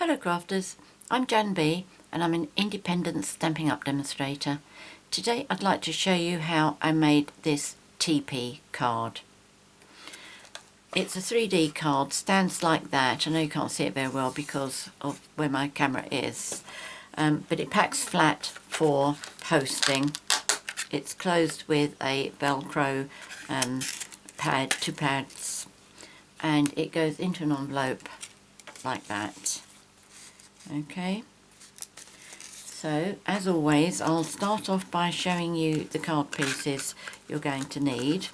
Hello crafters, I'm JanB and I'm an independent Stampin' Up demonstrator. Today I'd like to show you how I made this TeePee card. It's a 3D card, stands like that. I know you can't see it very well because of where my camera is, but it packs flat for posting. It's closed with a velcro pad, two pads, and it goes into an envelope like that. Okay, so as always I'll start off by showing you the card pieces you're going to need.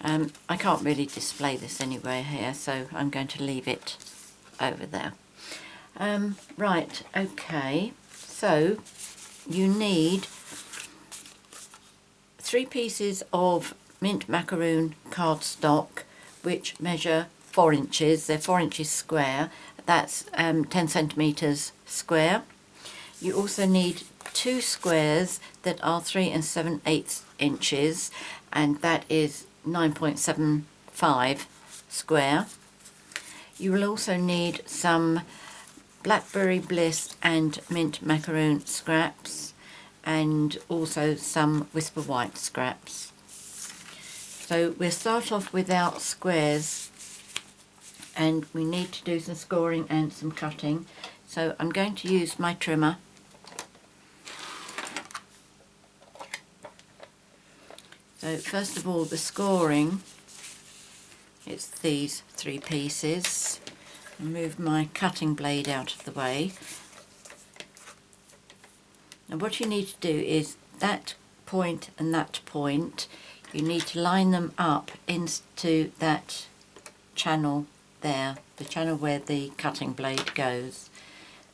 I can't really display this anywhere here, so I'm going to leave it over there. Right, okay, so you need 3 pieces of mint macaroon cardstock which measure 4 inches. They're 4 inches square. That's 10 centimeters square. You also need 2 squares that are 3 7/8 inches, and that is 9.75 square. You will also need some Blackberry Bliss and mint macaroon scraps, and also some Whisper White scraps. So we'll start off with our squares, and we need to do some scoring and some cutting. So I'm going to use my trimmer. So first of all, the scoring, it's these 3 pieces. I'll move my cutting blade out of the way. Now what you need to do is that point and that point, you need to line them up into that channel there, the channel where the cutting blade goes.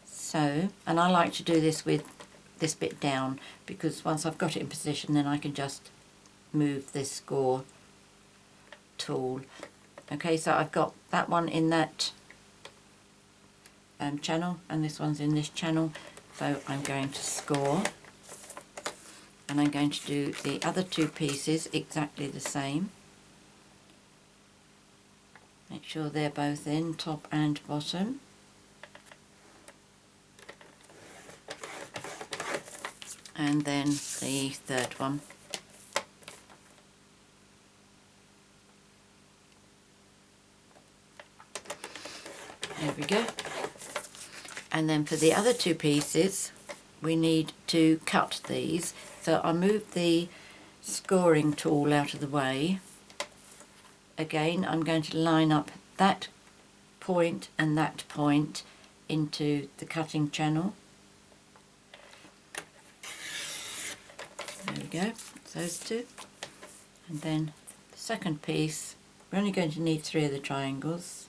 So, and I like to do this with this bit down, because once I've got it in position then I can just move this score tool. Okay, so I've got that one in that channel, and this one's in this channel, so I'm going to score, and I'm going to do the other 2 pieces exactly the same. Make sure they're both in, top and bottom. And then the third one. There we go. And then for the other 2 pieces, we need to cut these. So I'll move the scoring tool out of the way. Again, I'm going to line up that point and that point into the cutting channel. There we go, those 2. And then the second piece, we're only going to need 3 of the triangles.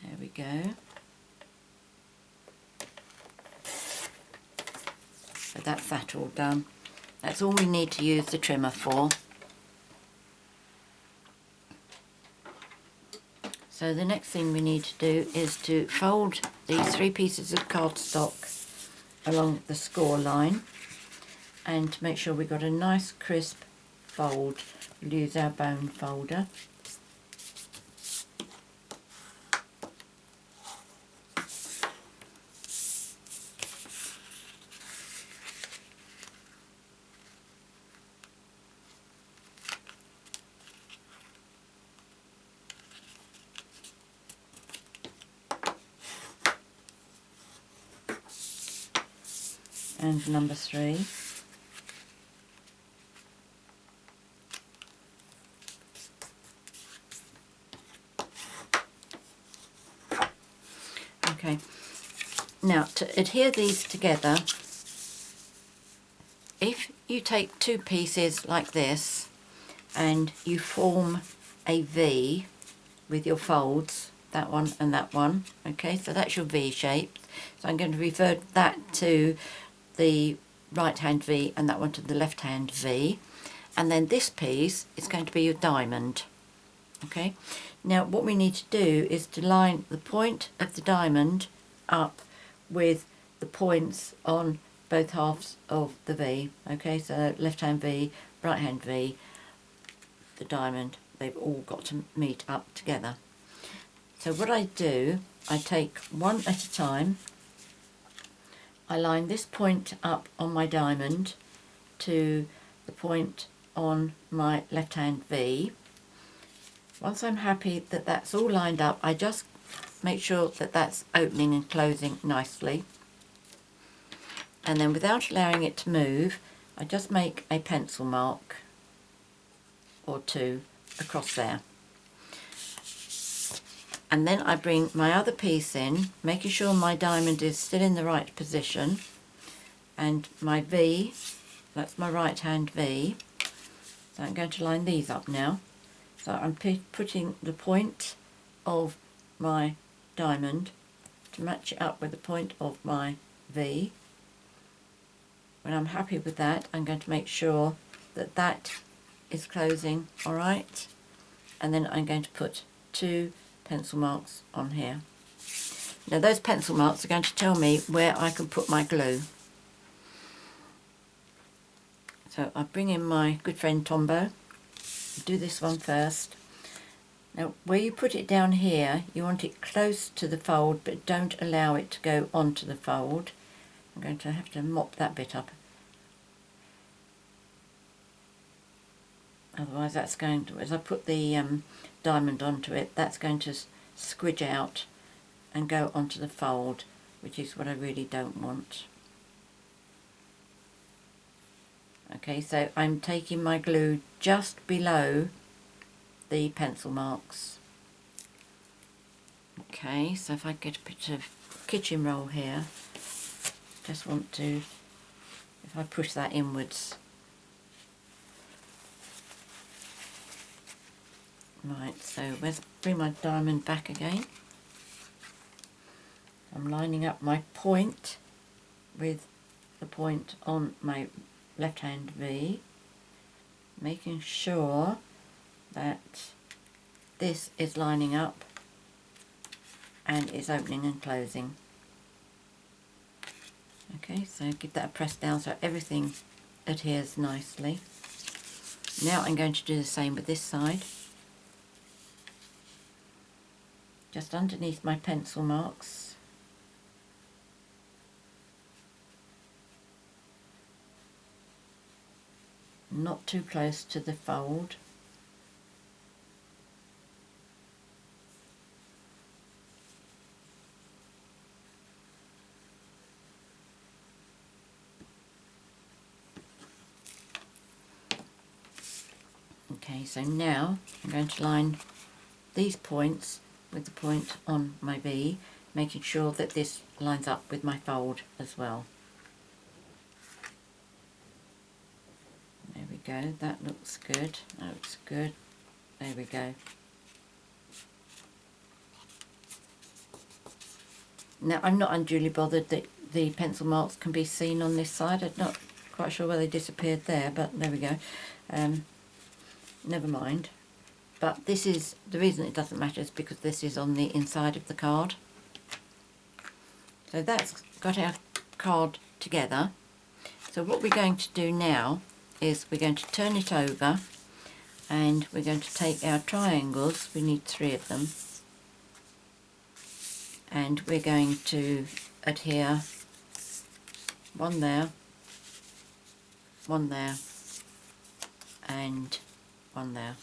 There we go. So that's that all done. That's all we need to use the trimmer for. So the next thing we need to do is to fold these 3 pieces of cardstock along the score line, and to make sure we've got a nice crisp fold, we'll use our bone folder. And number 3. Okay, now to adhere these together, if you take 2 pieces like this and you form a V with your folds, that one and that one, okay, so that's your V shape. So I'm going to revert that to the right hand V and that one to the left hand V, and then this piece is going to be your diamond. Okay, now what we need to do is to line the point of the diamond up with the points on both halves of the V. Okay, so left hand V, right hand V, the diamond, they've all got to meet up together. So what I do, I take one at a time. I line this point up on my diamond to the point on my left hand V. Once I'm happy that that's all lined up, I just make sure that that's opening and closing nicely. And then without allowing it to move, I just make a pencil mark or two across there. And then I bring my other piece in, making sure my diamond is still in the right position, and my V, that's my right hand V. So I'm going to line these up now. So I'm putting the point of my diamond to match it up with the point of my V. When I'm happy with that, I'm going to make sure that that is closing all right, and then I'm going to put two pencil marks on here. Now those pencil marks are going to tell me where I can put my glue. So I bring in my good friend Tombow, do this one first. Now where you put it down here, you want it close to the fold, but don't allow it to go onto the fold. I'm going to have to mop that bit up. Otherwise that's going to, as I put the diamond onto it, that's going to squidge out and go onto the fold, which is what I really don't want. Okay, so I'm taking my glue just below the pencil marks. Okay, so if I get a bit of kitchen roll here, just want to, if I push that inwards. Right, so let's bring my diamond back again. I'm lining up my point with the point on my left hand V, making sure that this is lining up and is opening and closing. Okay, so give that a press down so everything adheres nicely. Now I'm going to do the same with this side. Just underneath my pencil marks. Not too close to the fold. Okay, so now I'm going to line these points with the point on my V, making sure that this lines up with my fold as well. There we go, that looks good, that looks good, there we go. Now I'm not unduly bothered that the pencil marks can be seen on this side. I'm not quite sure where they disappeared there, but there we go. Never mind. But this is, the reason it doesn't matter is because this is on the inside of the card. So that's got our card together. So what we're going to do now is we're going to turn it over and we're going to take our triangles, we need 3 of them, and we're going to adhere one there, and one there.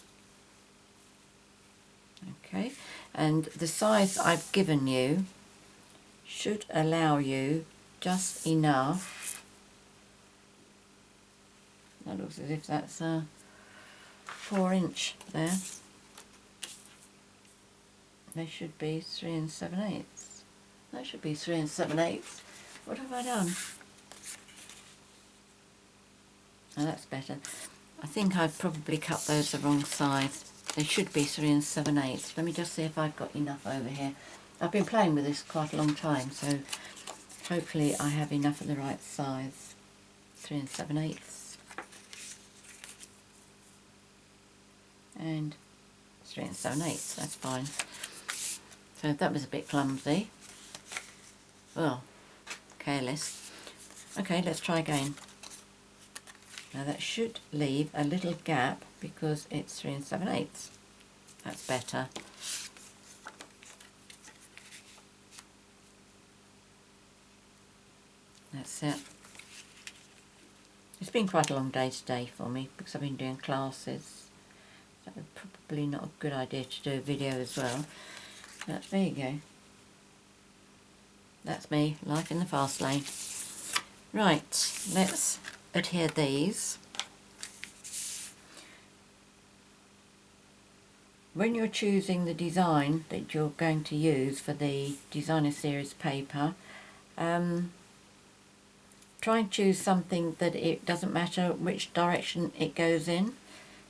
Okay, and the size I've given you should allow you just enough. That looks as if that's a 4" there. They should be 3 7/8. That should be 3 7/8. What have I done? Oh, that's better. I think I've probably cut those the wrong size. They should be 3 7/8. Let me just see if I've got enough over here. I've been playing with this quite a long time, so hopefully I have enough of the right size. 3 7/8. And 3 7/8. That's fine. So that was a bit clumsy. Well, careless. Okay, let's try again. Now that should leave a little gap because it's 3 7/8. That's better. That's it. It's been quite a long day today for me because I've been doing classes. So probably not a good idea to do a video as well. But there you go. That's me, life in the fast lane. Right, let's adhere these. When you're choosing the design that you're going to use for the designer series paper, try and choose something that it doesn't matter which direction it goes in.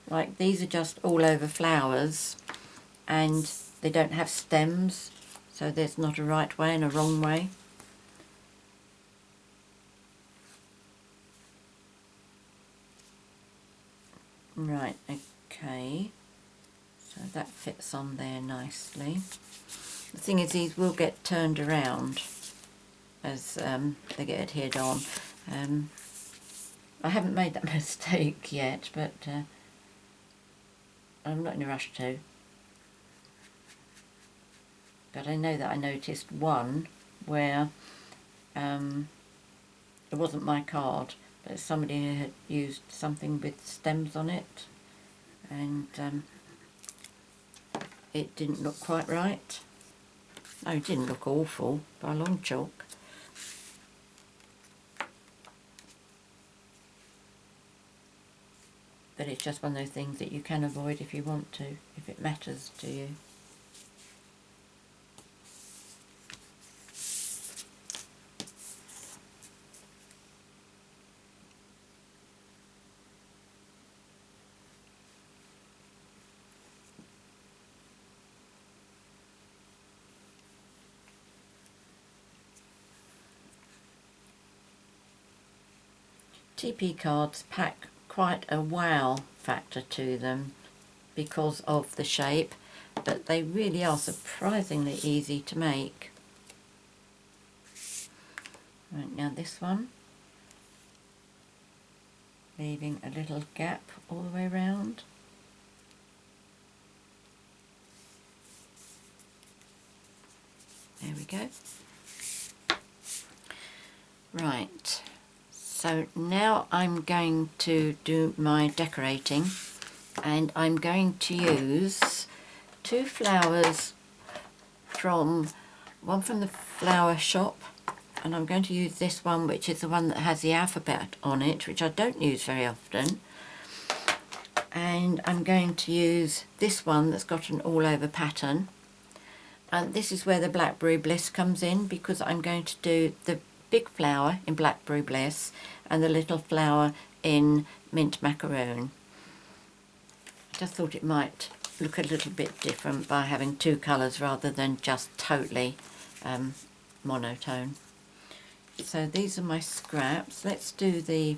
Like these are just all over flowers and they don't have stems, so there's not a right way and a wrong way. Right, okay, so that fits on there nicely. The thing is, these will get turned around as they get adhered on. I haven't made that mistake yet, but I'm not in a rush to. But I know that I noticed one where it wasn't my card, but somebody had used something with stems on it, and it didn't look quite right. No, it didn't look awful by a long chalk. But it's just one of those things that you can avoid if you want to, if it matters to you. TeePee cards pack quite a wow factor to them because of the shape, but they really are surprisingly easy to make. Right, now this one, leaving a little gap all the way around. There we go. Right, so now I'm going to do my decorating, and I'm going to use two flowers from one from the flower shop, and I'm going to use this one, which is the one that has the alphabet on it, which I don't use very often, and I'm going to use this one that's got an all over pattern, and this is where the Blackberry Bliss comes in, because I'm going to do the big flower in Blackberry Bliss and the little flower in Mint Macaroon. I just thought it might look a little bit different by having two colours rather than just totally monotone. So these are my scraps. Let's do the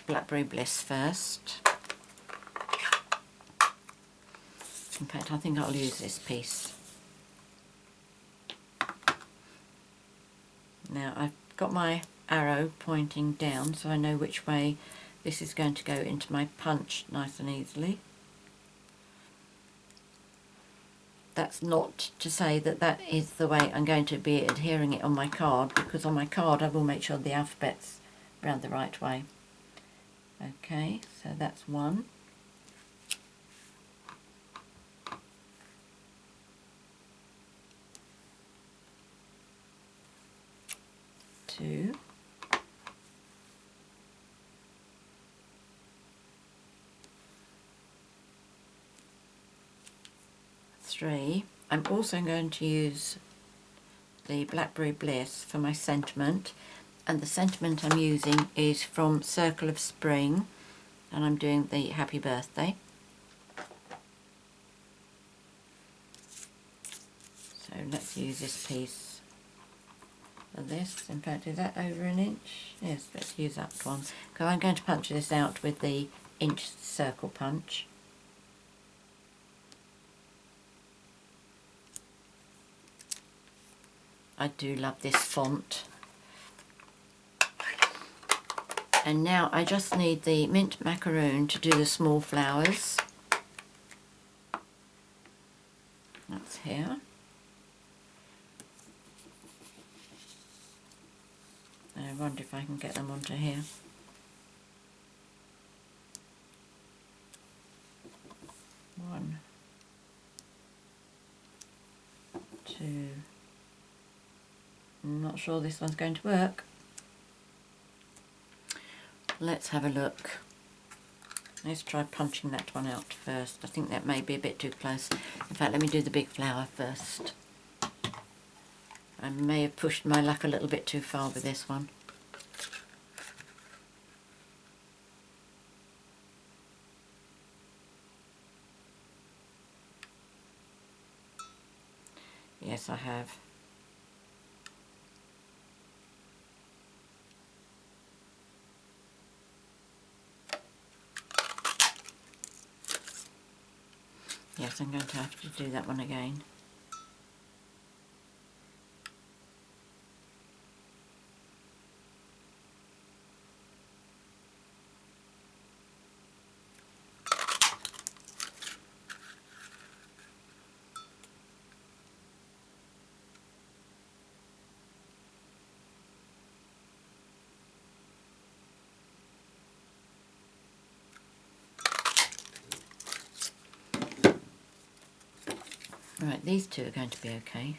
Blackberry Bliss first. In fact, I think I'll use this piece. Now I've got my arrow pointing down so I know which way this is going to go into my punch nice and easily. That's not to say that that is the way I'm going to be adhering it on my card, because on my card I will make sure the alphabet's round the right way. Okay, so that's one. Two. Three. I'm also going to use the Blackberry Bliss for my sentiment, and the sentiment I'm using is from Circle of Spring, and I'm doing the happy birthday. So let's use this piece for this. In fact, is that over an inch? Yes, let's use that one, because I'm going to punch this out with the inch circle punch. I do love this font. And now I just need the Mint Macaroon to do the small flowers. That's here. I wonder if I can get them onto here. One, two. I'm not sure this one's going to work. Let's have a look. Let's try punching that one out first. I think that may be a bit too close. In fact, let me do the big flower first. I may have pushed my luck a little bit too far with this one. Yes, I have. Yes, I'm going to have to do that one again. Right, these two are going to be okay.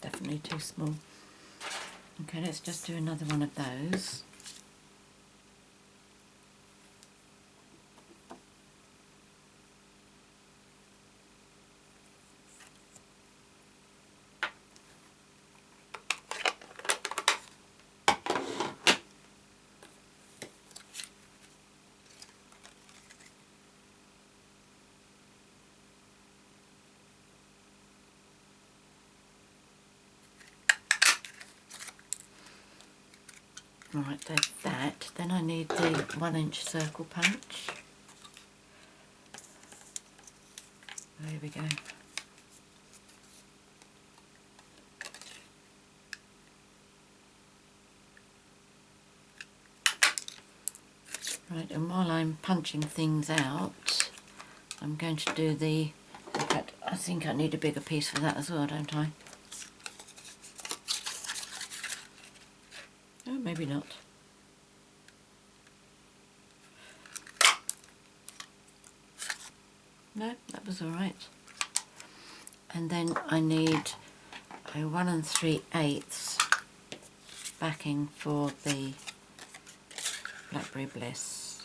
Definitely too small. Okay, let's just do another one of those. Right, there's that. Then I need the 1-inch circle punch. There we go. Right, and while I'm punching things out, I'm going to do the... In fact, I think I need a bigger piece for that as well, don't I? Oh, maybe not. No, that was alright. And then I need a 1 3/8 backing for the Blackberry Bliss.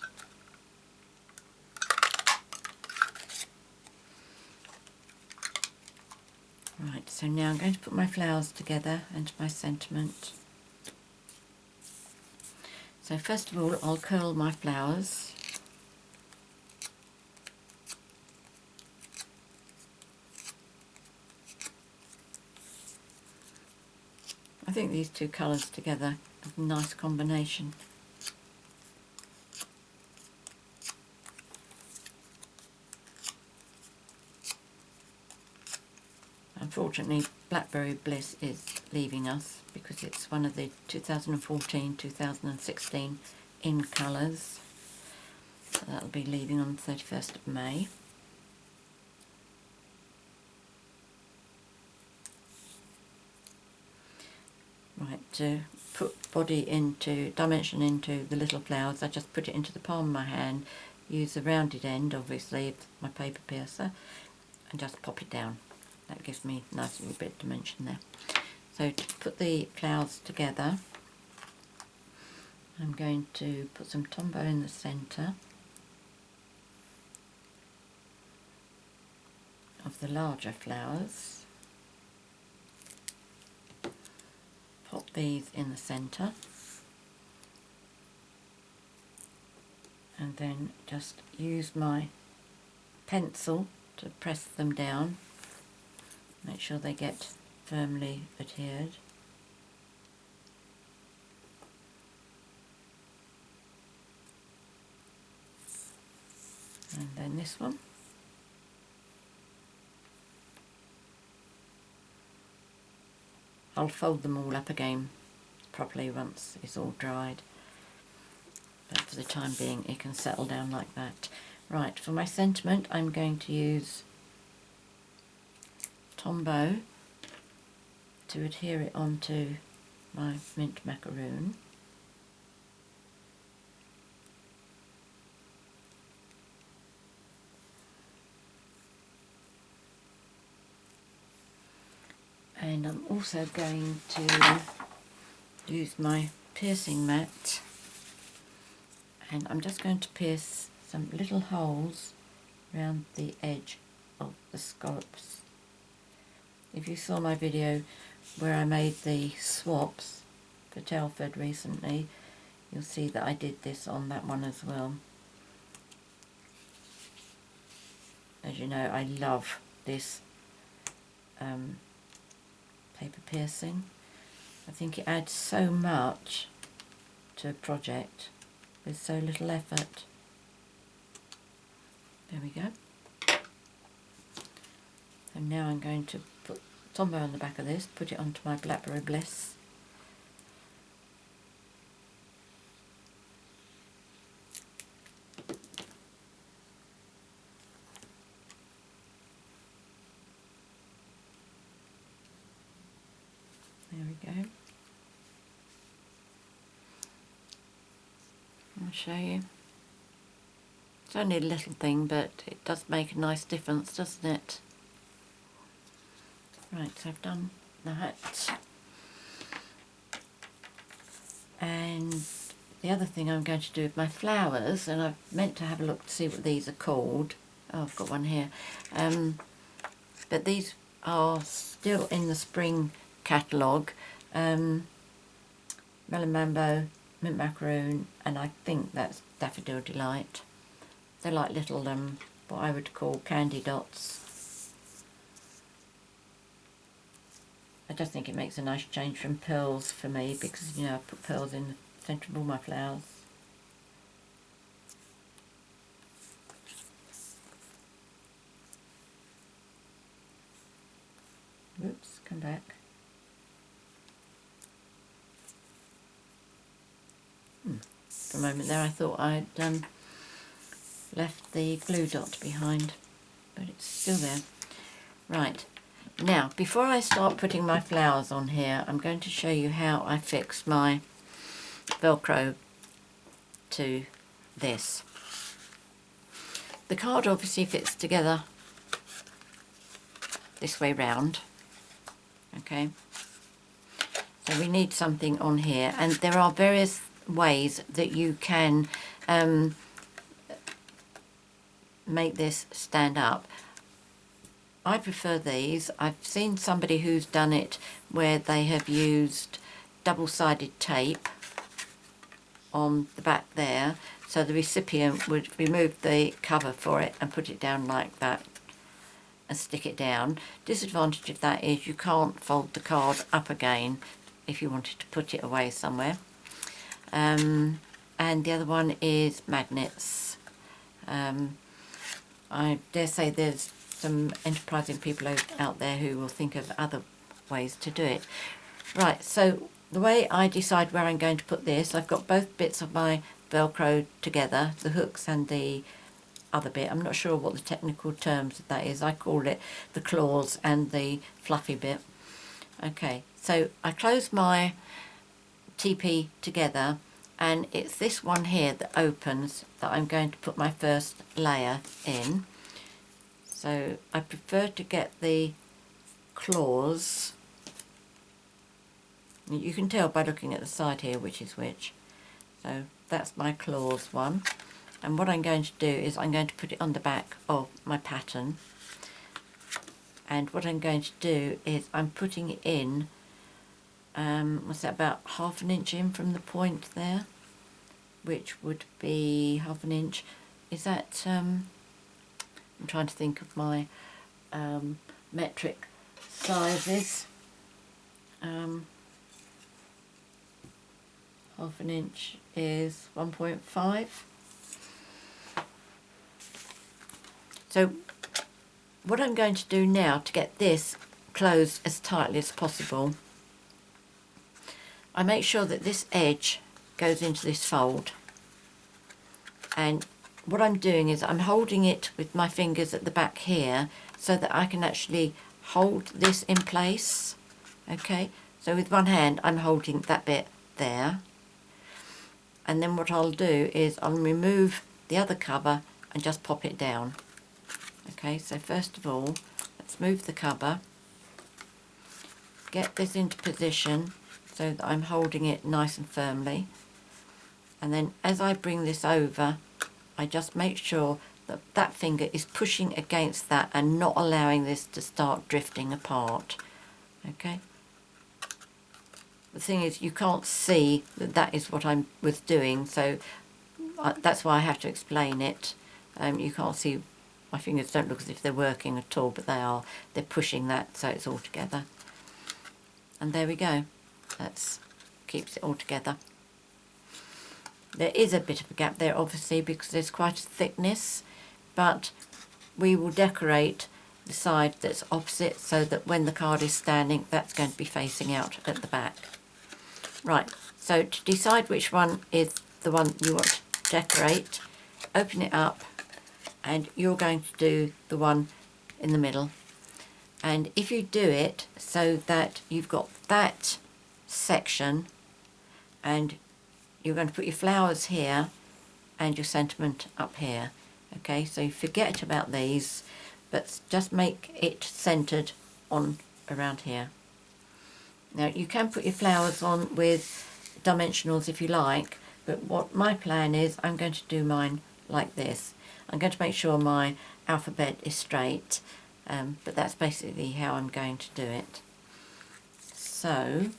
Right, so now I'm going to put my flowers together and my sentiment. So first of all, I'll curl my flowers. I think these two colours together have a nice combination. Unfortunately, Blackberry Bliss is leaving us because it's one of the 2014-2016 InColours. So that'll be leaving on the 31st of May. Right, to put dimension into the little flowers, I just put it into the palm of my hand, use the rounded end, obviously, of my paper piercer, and just pop it down. That gives me a nice little bit of dimension there. So to put the flowers together, I'm going to put some Tombow in the centre of the larger flowers. Pop these in the centre and then just use my pencil to press them down, make sure they get firmly adhered. And then this one. I'll fold them all up again properly once it's all dried. But for the time being it can settle down like that. Right, for my sentiment I'm going to use Tombow to adhere it onto my mint macaroon. And I'm also going to use my piercing mat, and I'm just going to pierce some little holes around the edge of the scallops. If you saw my video where I made the swaps for Telford recently, you'll see that I did this on that one as well. As you know, I love this paper piercing. I think it adds so much to a project with so little effort. There we go. And now I'm going to put Tombow on the back of this, put it onto my Blackberry Bliss. There we go. I'll show you. It's only a little thing, but it does make a nice difference, doesn't it? Right, so I've done that. And the other thing I'm going to do with my flowers, and I've meant to have a look to see what these are called. Oh, I've got one here. But these are still in the spring catalogue. Melon Mambo, Mint Macaroon, and I think that's Daffodil Delight. They're like little, what I would call candy dots. I just think it makes a nice change from pearls for me, because, you know, I put pearls in the centre of all my flowers. Oops, come back. For a moment there I thought I'd left the glue dot behind, but it's still there. Right, now before I start putting my flowers on here, I'm going to show you how I fix my velcro to this. The card obviously fits together this way round, okay, so we need something on here, and there are various ways that you can make this stand up. I prefer these. I've seen somebody who's done it where they have used double-sided tape on the back there, so the recipient would remove the cover for it and put it down like that and stick it down. Disadvantage of that is you can't fold the card up again if you wanted to put it away somewhere. And the other one is magnets. I dare say there's some enterprising people out there who will think of other ways to do it. Right, so the way I decide where I'm going to put this, I've got both bits of my velcro together, the hooks and the other bit. I'm not sure what the technical terms of that is. I call it the claws and the fluffy bit. Okay, so I close my TeePee together, and it's this one here that opens that I'm going to put my first layer in. So I prefer to get the claws. You can tell by looking at the side here which is which. So that's my claws one, and what I'm going to do is I'm going to put it on the back of my pattern, and what I'm going to do is I'm putting it in what's that, about ½ an inch in from the point there, which would be ½ an inch. Is that I'm trying to think of my metric sizes. ½ an inch is 1.5. So what I'm going to do now to get this closed as tightly as possible I make sure that this edge goes into this fold, and what I'm doing is I'm holding it with my fingers at the back here so that I can actually hold this in place. Okay, so with one hand I'm holding that bit there, and then what I'll do is I'll remove the other cover and just pop it down. Okay, so first of all, let's move the cover, get this into position so that I'm holding it nice and firmly, and then as I bring this over, I just make sure that that finger is pushing against that and not allowing this to start drifting apart. Okay. The thing is, you can't see that that is what I was doing, so that's why I have to explain it. You can't see, my fingers don't look as if they're working at all, but they are. They're pushing that so it's all together. And there we go. That keeps it all together. There is a bit of a gap there, obviously, because there's quite a thickness, but we will decorate the side that's opposite so that when the card is standing, that's going to be facing out at the back. Right, so to decide which one is the one you want to decorate, open it up, and you're going to do the one in the middle. And if you do it so that you've got that section, and you're going to put your flowers here and your sentiment up here. Okay, so you forget about these, but just make it centered on around here. Now you can put your flowers on with dimensionals if you like, but what my plan is, I'm going to do mine like this. I'm going to make sure my alphabet is straight, but that's basically how I'm going to do it. So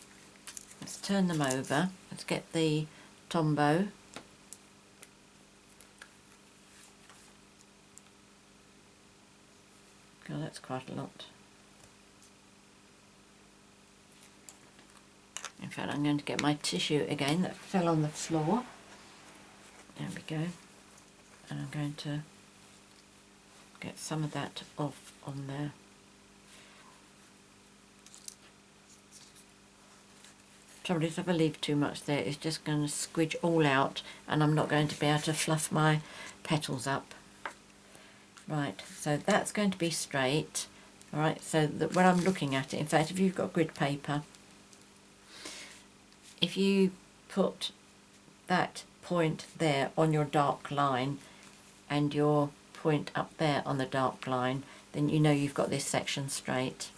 let's turn them over. Let's get the Tombow. God, that's quite a lot. In fact, I'm going to get my tissue again that fell on the floor. There we go. And I'm going to get some of that off on there. Trouble is, if I leave too much there, it's just going to squidge all out, and I'm not going to be able to fluff my petals up. Right, so that's going to be straight. Alright, so that when I'm looking at it, in fact, if you've got grid paper, if you put that point there on your dark line and your point up there on the dark line, then you know you've got this section straight.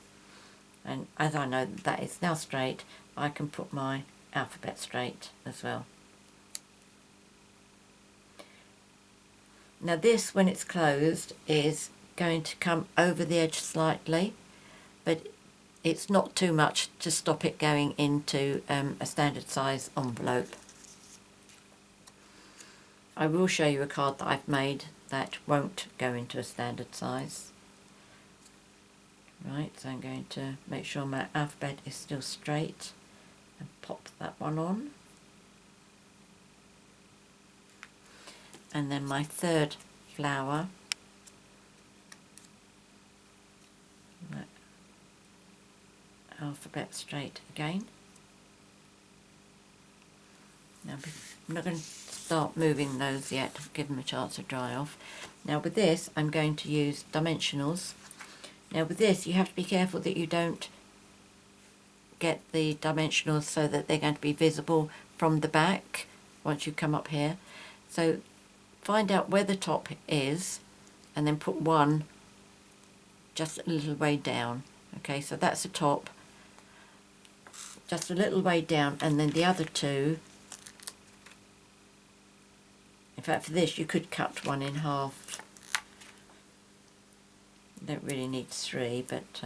And as I know that is now straight, I can put my alphabet straight as well. Now this, when it's closed, is going to come over the edge slightly, but it's not too much to stop it going into a standard size envelope. I will show you a card that I've made that won't go into a standard size. Right, so I'm going to make sure my alphabet is still straight and pop that one on. And then my third flower, my alphabet straight again. Now I'm not going to start moving those yet, give them a chance to dry off. Now with this I'm going to use dimensionals. Now with this you have to be careful that you don't get the dimensionals so that they're going to be visible from the back once you come up here. So find out where the top is and then put one just a little way down. Okay, so that's the top, just a little way down, and then the other two, in fact for this you could cut one in half. You don't really need three, but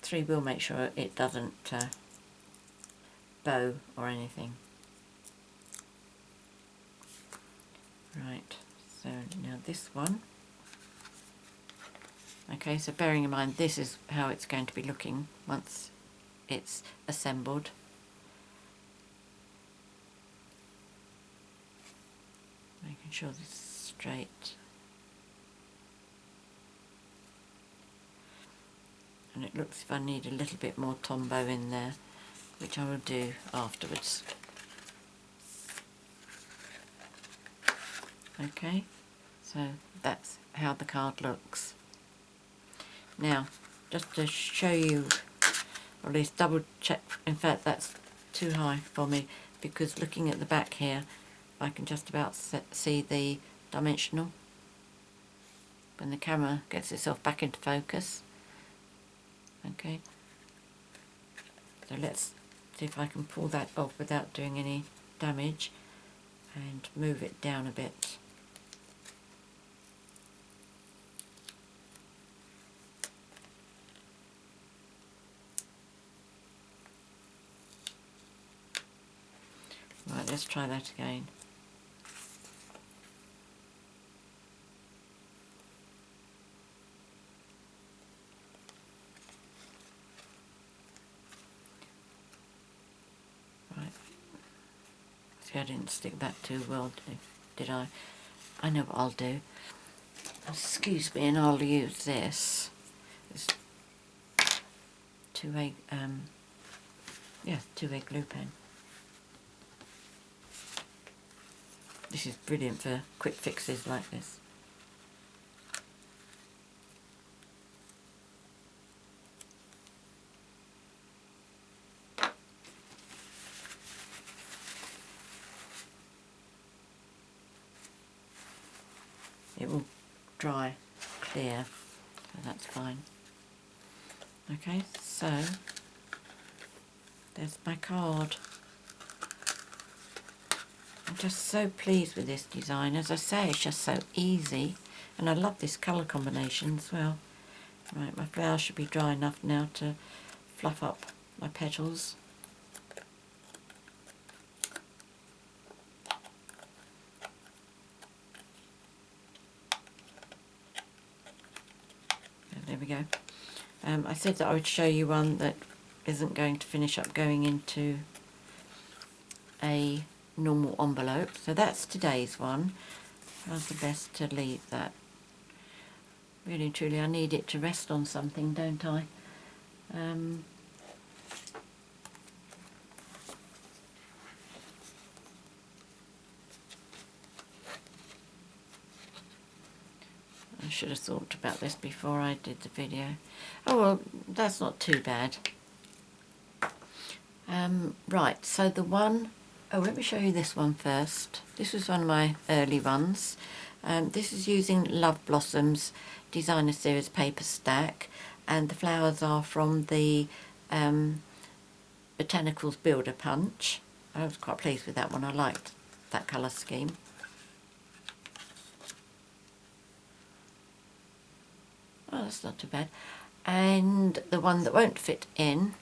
three will make sure it doesn't bow or anything. Right, so now this one. Okay, so bearing in mind this is how it's going to be looking once it's assembled. Making sure this is straight. and it looks as if I need a little bit more Tombow in there, which I will do afterwards. Okay, so that's how the card looks. Now, just to show you, or at least double check, in fact that's too high for me, because looking at the back here I can just about see the dimensional when the camera gets itself back into focus. Okay, so let's see if I can pull that off without doing any damage and move it down a bit. Right, let's try that again. Right. See, I didn't stick that too well, did I? I know what I'll do. Excuse me, and I'll use this. It's two-way glue pen. This is brilliant for quick fixes like this. It will dry clear, so that's fine. Okay, so there's my card. I'm just so pleased with this design. As I say, it's just so easy, and I love this colour combination as well. Right, my flower should be dry enough now to fluff up my petals. There we go. I said that I would show you one that isn't going to finish up going into a normal envelope. So that's today's one. How's the best to leave that? Really and truly, I need it to rest on something, don't I? I should have thought about this before I did the video. Oh well, that's not too bad. Right, so the one, oh, let me show you this one first. This was one of my early ones. This is using Love Blossoms Designer Series paper stack, and the flowers are from the Botanicals Builder Punch. I was quite pleased with that one. I liked that colour scheme. Oh, that's not too bad. And the one that won't fit in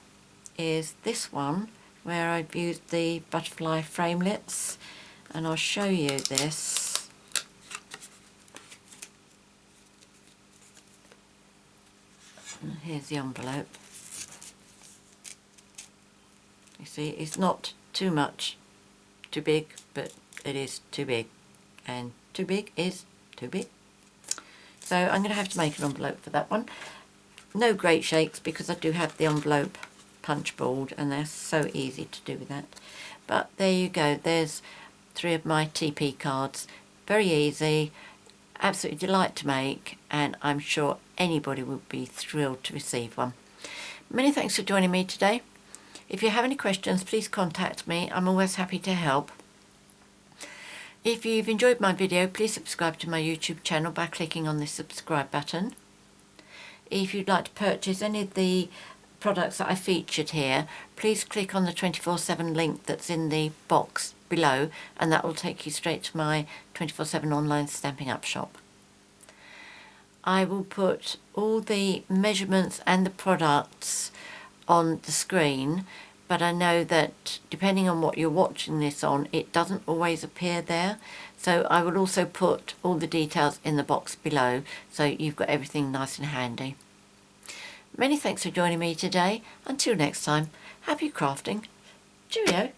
is this one, where I've used the butterfly framelits, and I'll show you this. And here's the envelope. You see, it's not too much too big, but it is too big, and too big is too big. So I'm going to have to make an envelope for that one. No great shakes, because I do have the envelope punch board, and they're so easy to do with that. But there you go, there's 3 of my TeePee cards. Very easy, absolutely delight to make, and I'm sure anybody would be thrilled to receive one. Many thanks for joining me today. If you have any questions, please contact me. I'm always happy to help. If you've enjoyed my video, please subscribe to my YouTube channel by clicking on the subscribe button. If you'd like to purchase any of the products that I featured here, please click on the 24/7 link that's in the box below, and that will take you straight to my 24/7 online Stampin' Up shop. I will put all the measurements and the products on the screen, but I know that depending on what you're watching this on, it doesn't always appear there. So I will also put all the details in the box below, so you've got everything nice and handy. Many thanks for joining me today. Until next time, happy crafting. Cheerio.